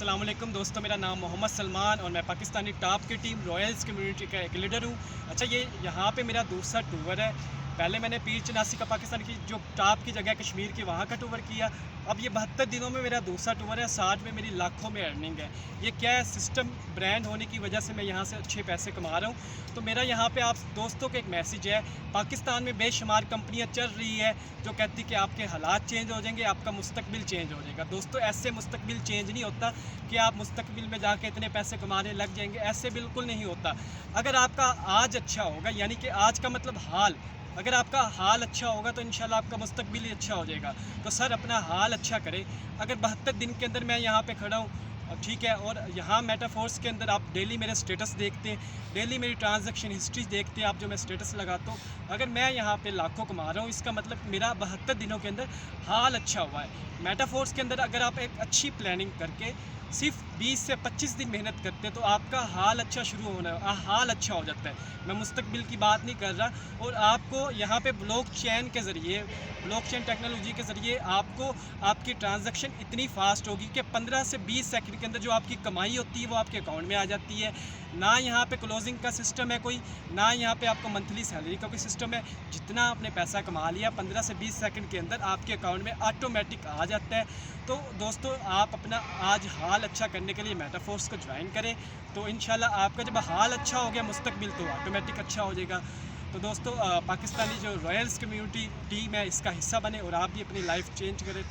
अस्सलाम वालेकुम दोस्तों, मेरा नाम मोहम्मद सलमान और मैं पाकिस्तानी टॉप की टीम रॉयल्स कम्युनिटी का एक लीडर हूँ। अच्छा, ये यहाँ पे मेरा दूसरा टूर है। पहले मैंने पीर चनासी का पाकिस्तान की जो टॉप की जगह कश्मीर की वहाँ का टूर किया। अब ये 72 दिनों में मेरा दूसरा टूर है। 60 में मेरी लाखों में अर्निंग है। ये क्या है, सिस्टम ब्रांड होने की वजह से मैं यहाँ से अच्छे पैसे कमा रहा हूँ। तो मेरा यहाँ पे आप दोस्तों को एक मैसेज है। पाकिस्तान में बेशुमार कंपनियाँ चल रही है जो कहती कि आपके हालात चेंज हो जाएंगे, आपका मुस्तकबिल चेंज हो जाएगा। दोस्तों, ऐसे मुस्तकबिल चेंज नहीं होता कि आप मुस्तकबिल में जाके इतने पैसे कमाने लग जाएंगे। ऐसे बिल्कुल नहीं होता। अगर आपका आज अच्छा होगा, यानी कि आज का मतलब हाल, अगर आपका हाल अच्छा होगा तो इंशाल्लाह आपका मुस्तकबिल ही अच्छा हो जाएगा। तो सर, अपना हाल अच्छा करें। अगर 72 दिन के अंदर मैं यहाँ पे खड़ा हूँ, ठीक है, और यहाँ मेटाफोर्स के अंदर आप डेली मेरे स्टेटस देखते हैं, डेली मेरी ट्रांजैक्शन हिस्ट्री देखते हैं आप, जो मैं स्टेटस लगाता हूँ। अगर मैं यहाँ पे लाखों कमा रहा हूँ, इसका मतलब मेरा 72 दिनों के अंदर हाल अच्छा हुआ है। मेटाफोर्स के अंदर अगर आप एक अच्छी प्लानिंग करके सिर्फ 20 से 25 दिन मेहनत करते हैं तो आपका हाल अच्छा शुरू होना, हाल अच्छा हो जाता है। मैं मुस्तकबिल की बात नहीं कर रहा। और आपको यहाँ पे ब्लॉकचेन के ज़रिए, ब्लॉकचेन टेक्नोलॉजी के ज़रिए आपको आपकी ट्रांजैक्शन इतनी फास्ट होगी कि 15 से 20 सेकंड के अंदर जो आपकी कमाई होती है वो आपके अकाउंट में आ जाती है। ना यहाँ पे क्लोजिंग का सिस्टम है कोई, ना यहाँ पे आपको मंथली सैलरी का कोई सिस्टम है। जितना आपने पैसा कमा लिया 15 से 20 सेकंड के अंदर आपके अकाउंट में ऑटोमेटिक आ जाता है। तो दोस्तों, आप अपना आज हाल अच्छा करने के लिए मेटाफोर्स को ज्वाइन करें। तो इंशाल्लाह आपका जब हाल अच्छा हो गया मुस्तकबिल, तो ऑटोमेटिक अच्छा हो जाएगा। तो दोस्तों, पाकिस्तानी जो रॉयल्स कम्युनिटी टीम है इसका हिस्सा बने और आप भी अपनी लाइफ चेंज करें।